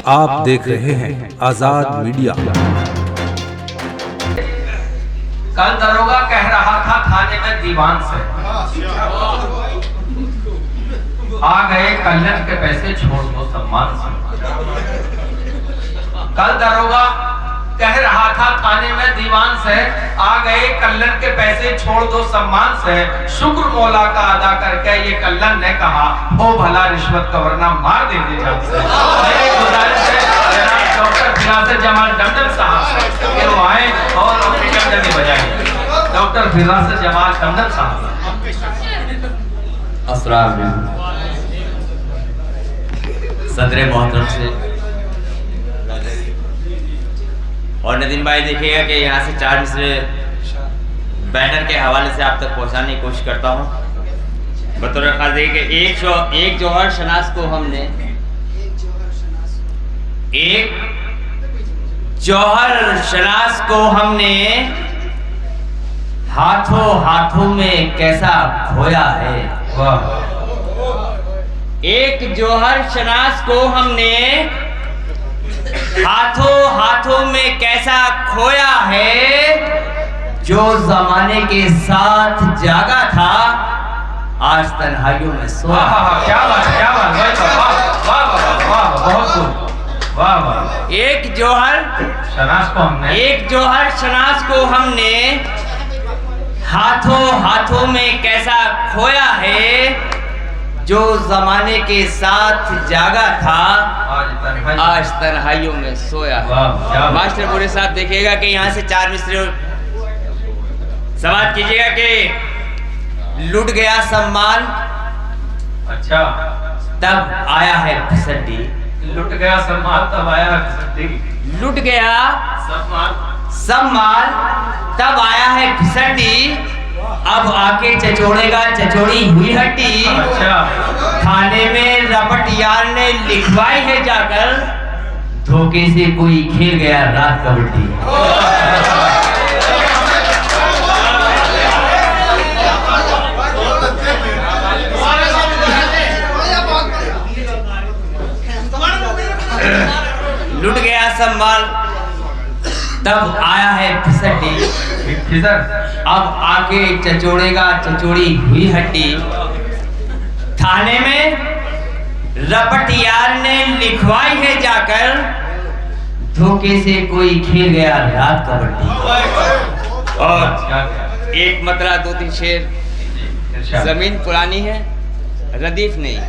आप देख रहे हैं आजाद मीडिया। कल दरोगा कह रहा था थाने में दीवान से, आ गए कल्याण के पैसे छोड़ दो सम्मान से। कल दरोगा कह रहा था थाने में दीवान से, आ गए कल्याण के पैसे छोड़ दो सम्मान से। शुक्र मौला का अदा करके ये कल्याण ने कहा, हो भला रिश्वत का वरना मार देंगे जान से। मेरी गुजारिश है जनाब डॉक्टर फिरासत जमाल टंडन साहब कि वो आए और अपनी टंडनी बजाएं। डॉक्टर फिरासत जमाल टंडन साहब। अस्सलाम वालेकुम। सदर मोहतरम से और नदीम भाई देखिएगा कि यहाँ से 4 मिसरे बैनर के हवाले से आप तक पहुँचाने की कोशिश करता हूँ। बतौर खास देखिए कि एक जौहर शनास को हमने हाथों हाथों में कैसा खोया है। एक जौहर शनास को हमने हाथों हाथों में कैसा खोया है, जो जमाने के साथ जागा था आज तन्हाइयों में सोया। क्या बात, क्या बात, वाह वाह वाह, बहुत खूब, वाह वाह। एक जौहर शनास को हमने हाथों हाथों में कैसा खोया है, जो जमाने के साथ जागा था आज तन्हाइयों में सोया। मास्टर बोले साहब देखिएगा कि यहाँ से 4 मिसरे समाप्त कीजिएगा कि लुट गया सम्मान, अच्छा तब आया है फिसड्डी। लुट गया सम्मान तब आया है फिसड्डी। लुट गया सम्मान तब आया है फिसड्डी। अब आके चचोड़ेगा चचोड़ी हुई हड्डी। अच्छा। थाने में रपट यार ने लिखवाई है जाकर, धोखे से कोई खेल गया रात कबड्डी। लुट गया सम्मान तब आया है फिसड्डी। अब आके चचोड़ेगा चचोड़ी हुई हड्डी। थाने में रपट यार ने लिखवाई है जाकर, धोखे से कोई खेल गया रात कबड्डी। और एक मतला 2-3 शेर। जमीन पुरानी है, रदीफ नहीं।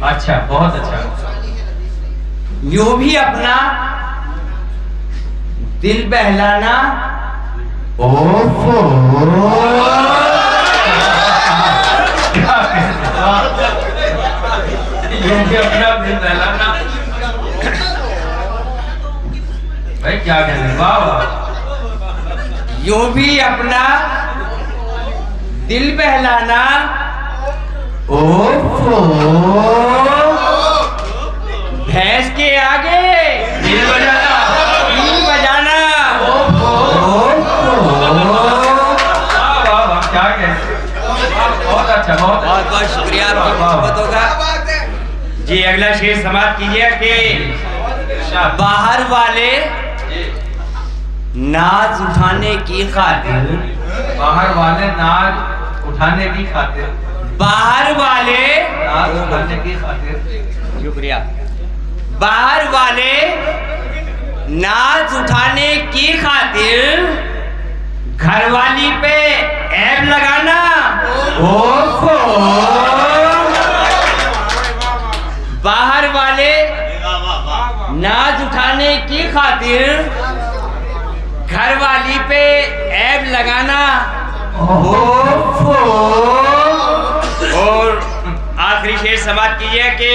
अच्छा, बहुत अच्छा। यूं भी अपना दिल बहलाना, ओफो यूं भी अपना दिल बहलाना, भाई क्या कहते हैं, वाह वाह। यूं भी अपना दिल बहलाना, ओफो भैंस के आगे दिल बजाना, क्या कहते हैं, बहुत अच्छा, बहुत बहुत शुक्रिया आपकी मोहब्बतों का जी। अगला शेर समाप्त कीजिए कि बाहर वाले नाज उठाने की खातिर, बाहर वाले नाज उठाने की खातिर, बाहर वाले नाज उठाने की खातिर, शुक्रिया। बाहर वाले नाज उठाने की खातिर, घरवाली पे ऐब लगाना, ओफो। बाहर वाले नाज उठाने की खातिर, घरवाली पे ऐब लगाना, ओफो। और आखिरी शेर समाप्त कीजिए कि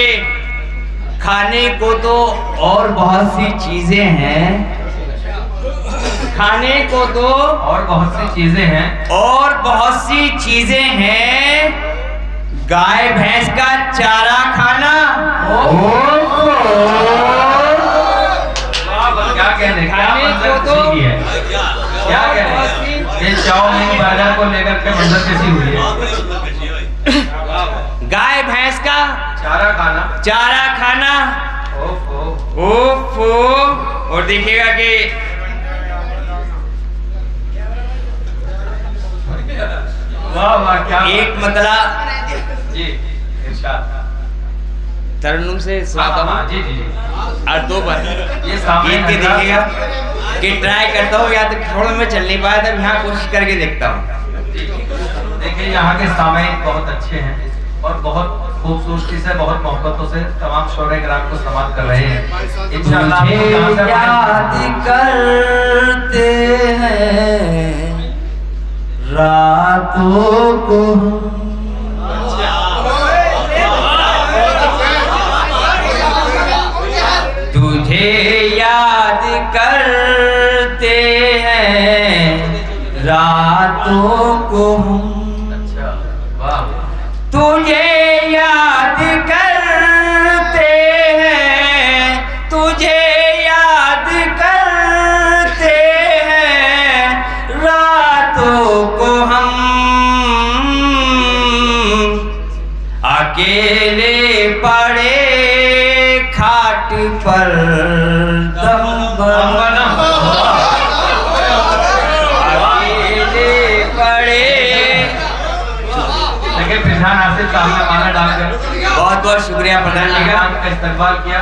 खाने को तो और बहुत सी चीजें हैं, खाने को तो और बहुत सी चीजें हैं, और बहुत सी चीजें हैं, गाय भैंस का चारा खाना, क्या कहने, खाने को तो क्या कहने, ये चाउमीन बाजार को लेकर के मंजर कैसी हुई है। गाय भैंस का चारा खाना, चारा खाना, ओहो। ओफो। और देखिएगा कि वाह वाह क्या एक मतला जी इरशाद तरन्नुम से सुनाता हूँ जी जी जी और दो बार ये सामने गीत के देखिएगा कि ट्राई करता हूँ या तो थोड़ा में चल नहीं पाया तब यहाँ कोशिश करके देखता हूँ। देखिए यहाँ के सामयिक बहुत अच्छे हैं और बहुत खूबसूरती से बहुत मोहब्बतों से तमाम शोरे ग्राम को समाप्त कर रहे हैं। इंशाअल्लाह आपको यहाँ से याद करते हैं रातों को तुझे याद करते हैं रातों को अच्छा वाह तुझे याद करते हैं तुझे याद करते हैं रातों को हम अकेले पड़े खाट पर दम बदम अकेले पड़े। देखिए फिरहान आसिफ साहब ने माला डालकर बहुत बहुत शुक्रिया प्रधान जी का। का इस्तेमाल किया।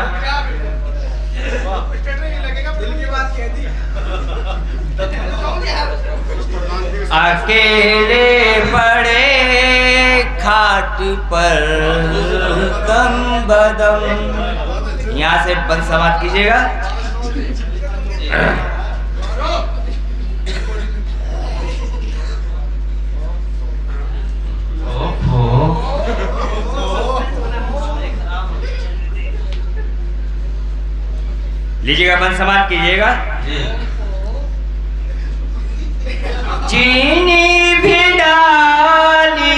अकेले पड़े खाट पर दम बदम। यहाँ से बंद समाप्त कीजिएगा। लीजिएगा बंद समाप्त कीजिएगा। चीनी भी डाली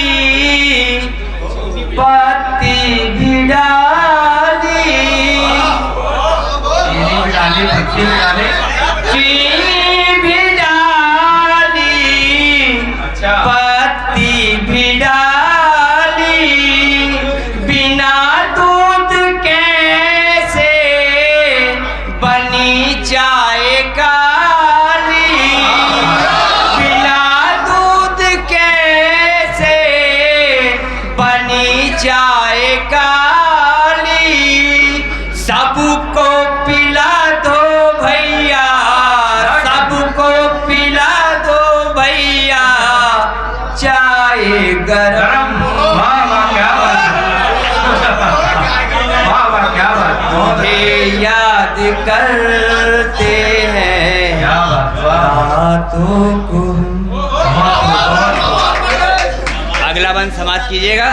पत्ती भी डाली चीनी भी डाली पत्ती भी डाली चीनी भी डाली अच्छा पत्ती भी डाली बिना दूध कैसे बनी चाय काली बिना दूध कैसे बनी चाय काली सबको पिला दो भैया सबको पिला दो भैया चाय गरम। वाह वाह क्या बात है। वाह वाह क्या बात है। मुझे याद करते हैं क्या बात रातों को। अगला बंद समाप्त कीजिएगा।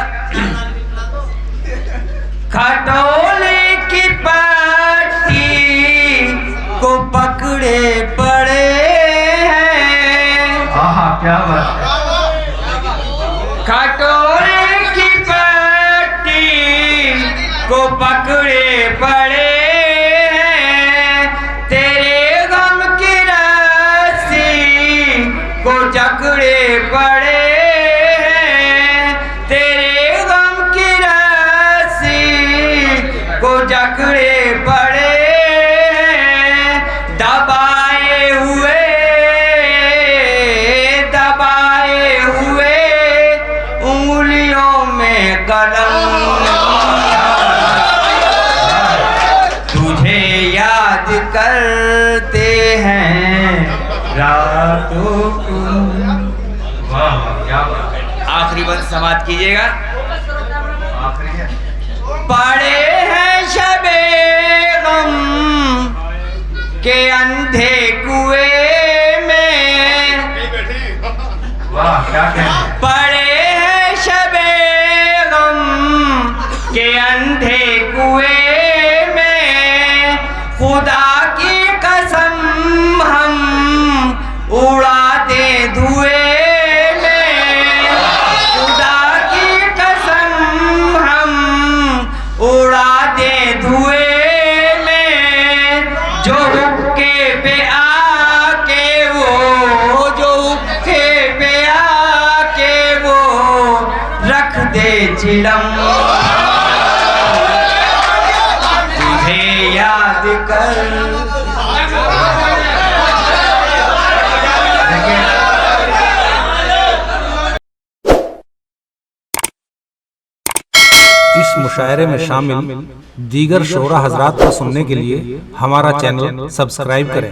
खटोले की पट्टी को पकड़े पड़े हैं हाँ क्या बात है। खटोले की पट्टी को पकड़े पड़े हैं तेरे गम की रस्सी को जकड़े पड़े हैं तेरे गम की रस्सी को जकड़े पड़े हैं दबाए हुए उंगलियों में कलम। तुझे याद करते हैं रातों को। वाह वाह क्या बात है। आखिरी बंद समाप्त कीजिएगा। आखिरी है। पड़े हैं शबे गम के अंधे कुएं में वाह क्या कहते हैं। पड़े हैं शबे गम के अंधे कुएं में खुदा की कसम हम उड़ा दे धुएं में खुदा की कसम हम उड़ा दे धुएं में जो हुक्के पे आके वो जो हुक्के पे आके वो रख दे चिलम। तुझे याद याद कर। इस मुशायरे में शामिल दीगर शोरा हजरात को सुनने के लिए हमारा चैनल सब्सक्राइब करें।